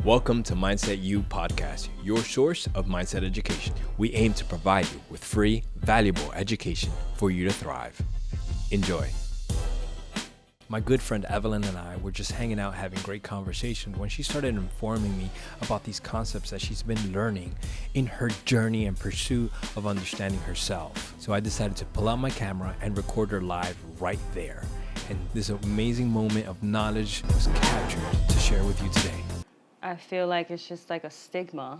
Welcome to Mindset U Podcast, your source of mindset education. We aim to provide you with free, valuable education for you to thrive. Enjoy. My good friend Evelyn and I were just hanging out having great conversations when she started informing me about these concepts that she's been learning in her journey and pursuit of understanding herself. So I decided to pull out my camera and record her live right there. And this amazing moment of knowledge was captured to share with you today. I feel like it's just like a stigma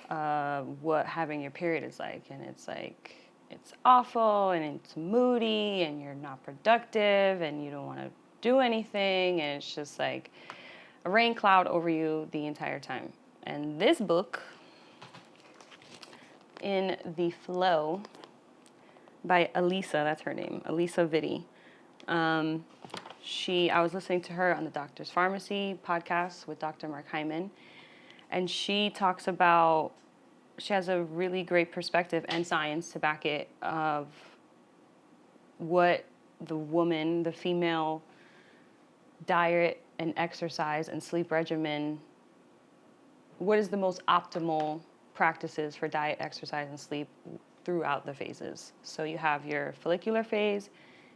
what having your period is like. And it's like, it's awful and it's moody and you're not productive and you don't want to do anything. And it's just like a rain cloud over you the entire time. And this book, In The Flo, by Alisa, that's her name, Alisa Vitti. I was listening to her on the Doctor's Pharmacy podcast with Dr. Mark Hyman, and she has a really great perspective and science to back it of what the female diet and exercise and sleep regimen, what is the most optimal practices for diet, exercise, and sleep throughout the phases. So you have your follicular phase,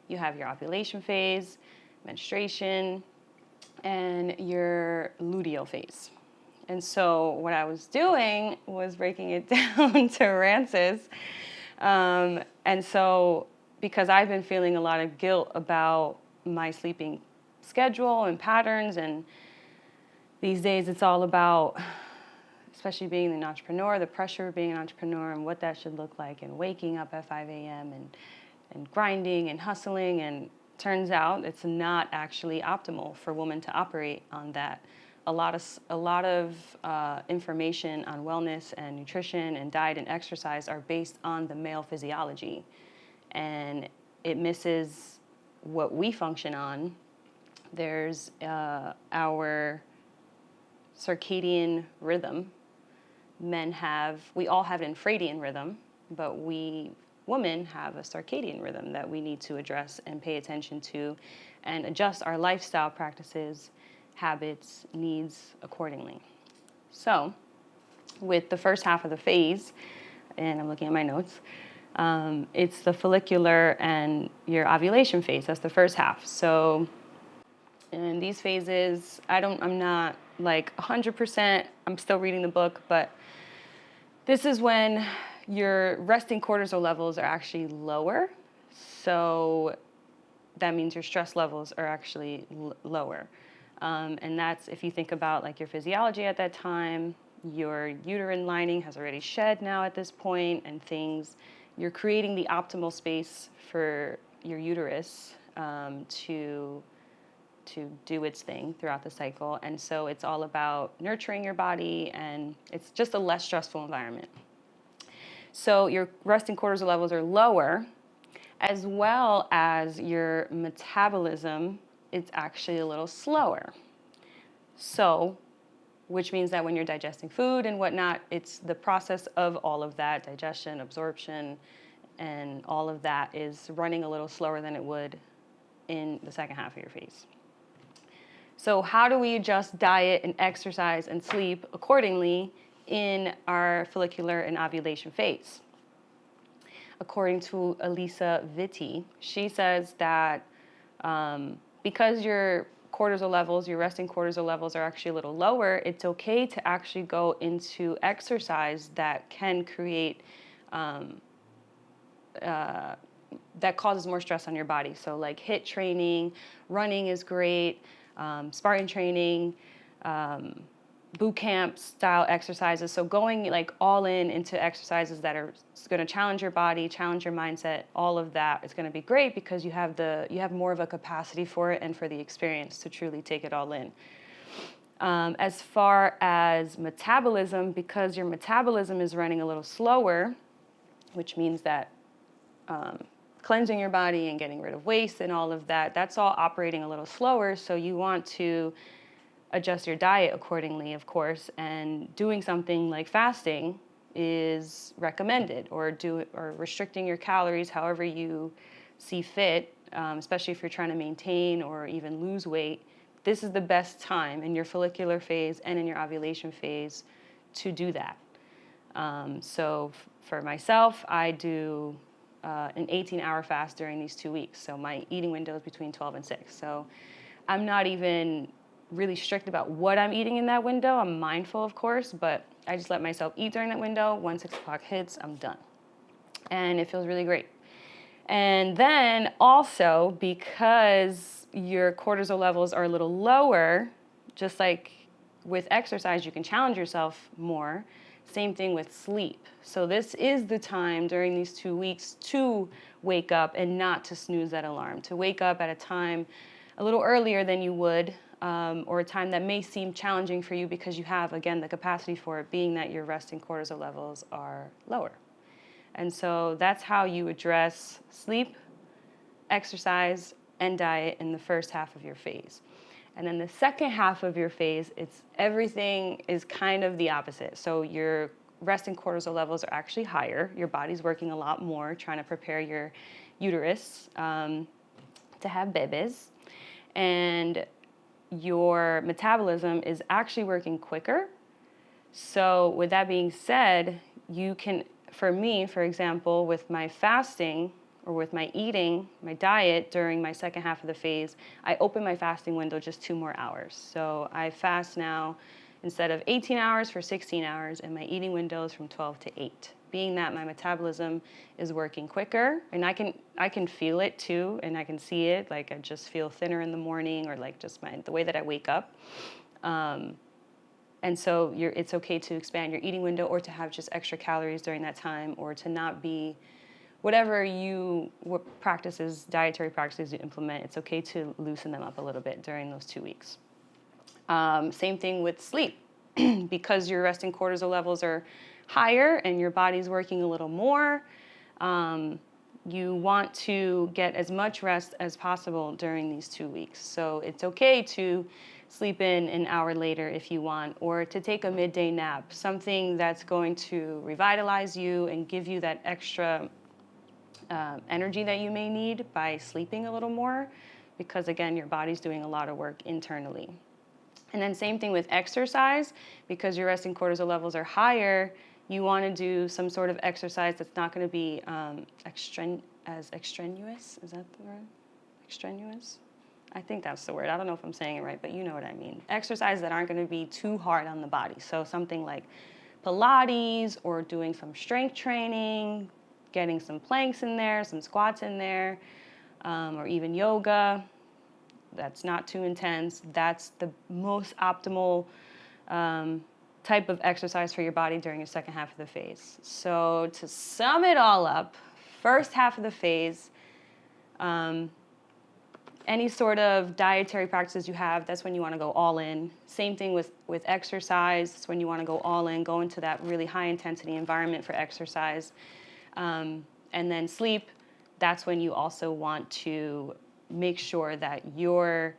you have your ovulation phase, menstruation, and your luteal phase. And so what I was doing was breaking it down to Rances. And so because I've been feeling a lot of guilt about my sleeping schedule and patterns, and these days it's all about, especially being an entrepreneur, the pressure of being an entrepreneur and what that should look like, and waking up at 5 a.m. and grinding and hustling, and turns out it's not actually optimal for women to operate on that. A lot of information on wellness and nutrition and diet and exercise are based on the male physiology, and it misses what we function on. There's our circadian rhythm. We all have an infradian rhythm, but women have a circadian rhythm that we need to address and pay attention to and adjust our lifestyle practices, habits, needs accordingly. So with the first half of the phase, and I'm looking at my notes, it's the follicular and your ovulation phase. That's the first half. So in these phases, I'm not like 100%, I'm still reading the book, but this is when your resting cortisol levels are actually lower. So that means your stress levels are actually lower. And that's, if you think about like your physiology at that time, your uterine lining has already shed now at this point, and you're creating the optimal space for your uterus to do its thing throughout the cycle. And so it's all about nurturing your body, and it's just a less stressful environment. So your resting cortisol levels are lower, as well as your metabolism, it's actually a little slower. So, which means that when you're digesting food and whatnot, it's the process of all of that, digestion, absorption, and all of that is running a little slower than it would in the second half of your phase. So how do we adjust diet and exercise and sleep accordingly in our follicular and ovulation phase? According to Alisa Vitti, she says that because your resting cortisol levels are actually a little lower, it's okay to actually go into exercise that can create, that causes more stress on your body. So like HIIT training, running is great, Spartan training, boot camp style exercises. So going like all into exercises that are going to challenge your body, challenge your mindset, all of that is going to be great because you have more of a capacity for it and for the experience to truly take it all in. As far as metabolism, because your metabolism is running a little slower, which means that cleansing your body and getting rid of waste and all of that, that's all operating a little slower. So you want to adjust your diet accordingly, of course, and doing something like fasting is recommended, or restricting your calories however you see fit, especially if you're trying to maintain or even lose weight, this is the best time in your follicular phase and in your ovulation phase to do that. So for myself, I do an 18-hour fast during these 2 weeks. So my eating window is between 12 and 6. So I'm not even really strict about what I'm eating in that window. I'm mindful, of course, but I just let myself eat during that window. Once 6 o'clock hits, I'm done. And it feels really great. And then also, because your cortisol levels are a little lower, just like with exercise, you can challenge yourself more. Same thing with sleep. So this is the time during these 2 weeks to wake up and not to snooze that alarm, to wake up at a time a little earlier than you would, or a time that may seem challenging for you because you have, again, the capacity for it, being that your resting cortisol levels are lower. And so that's how you address sleep, exercise, and diet in the first half of your phase. And then the second half of your phase, everything is kind of the opposite. So your resting cortisol levels are actually higher. Your body's working a lot more, trying to prepare your uterus to have babies. And your metabolism is actually working quicker. So with that being said, you can, for me, for example, with my fasting or with my eating, my diet during my second half of the phase, I open my fasting window just 2 more hours. So I fast now instead of 18 hours for 16 hours, and my eating window is from 12 to 8. Being that my metabolism is working quicker, and I can feel it too, and I can see it, like I just feel thinner in the morning, or like just the way that I wake up. And so it's okay to expand your eating window, or to have just extra calories during that time, or to not be, whatever what dietary practices you implement, it's okay to loosen them up a little bit during those 2 weeks. Same thing with sleep. Because your resting cortisol levels are higher and your body's working a little more, you want to get as much rest as possible during these 2 weeks. So it's okay to sleep in an hour later if you want, or to take a midday nap, something that's going to revitalize you and give you that extra energy that you may need by sleeping a little more, because again, your body's doing a lot of work internally. And then same thing with exercise, because your resting cortisol levels are higher, you want to do some sort of exercise that's not going to be extraneous. Is that the word? Extraneous? I think that's the word. I don't know if I'm saying it right, but you know what I mean. Exercises that aren't going to be too hard on the body. So something like Pilates, or doing some strength training, getting some planks in there, some squats in there, or even yoga. That's not too intense. That's the most optimal type of exercise for your body during your second half of the phase. So to sum it all up, first half of the phase, any sort of dietary practices you have, that's when you want to go all in. Same thing with exercise. That's when you want to go all in, go into that really high intensity environment for exercise. And then sleep, that's when you also want to make sure that you're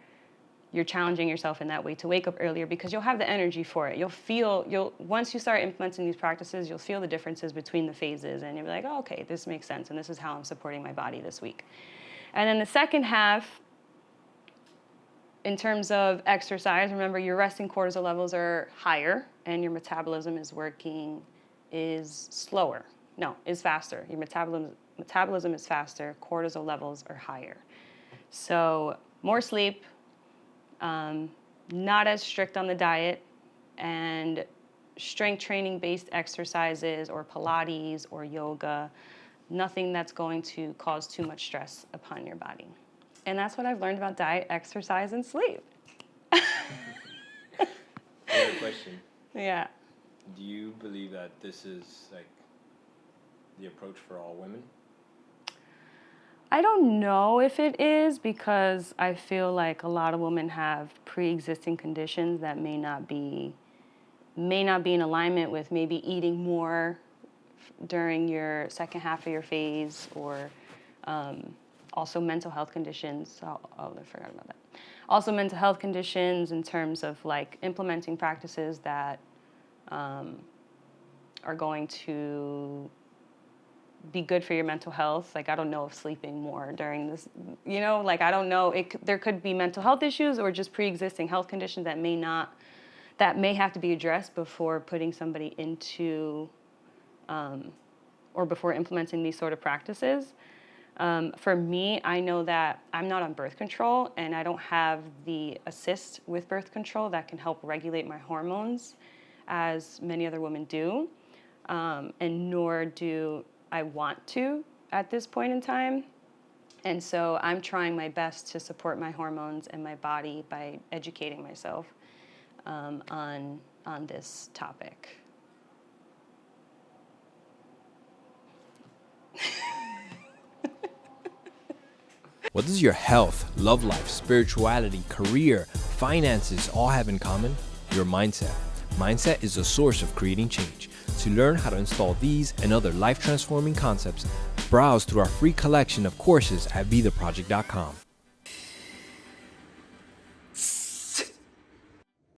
challenging yourself in that way to wake up earlier, because you'll have the energy for it. Once you start implementing these practices, you'll feel the differences between the phases, and you'll be like, oh, okay, this makes sense, and this is how I'm supporting my body this week. And then the second half, in terms of exercise, remember your resting cortisol levels are higher and your metabolism is faster. Your metabolism is faster, cortisol levels are higher. So more sleep, not as strict on the diet, and strength training based exercises or Pilates or yoga, nothing that's going to cause too much stress upon your body. And that's what I've learned about diet, exercise, and sleep. I have a question. Yeah. Do you believe that this is like the approach for all women? I don't know if it is, because I feel like a lot of women have pre-existing conditions that may not be in alignment with maybe eating more during your second half of your phase, or also mental health conditions. I forgot about that. Also mental health conditions in terms of like implementing practices that are going to be good for your mental health. Like, I don't know if sleeping more during this, you know, like, I don't know. There could be mental health issues or just pre-existing health conditions that may have to be addressed before putting somebody into, or before implementing these sort of practices. For me, I know that I'm not on birth control, and I don't have the assist with birth control that can help regulate my hormones as many other women do, and nor do I want to at this point in time. And so I'm trying my best to support my hormones and my body by educating myself on this topic. What does your health, love life, spirituality, career, finances all have in common? Your mindset. Mindset is the source of creating change. To learn how to install these and other life-transforming concepts, browse through our free collection of courses at betheproject.com.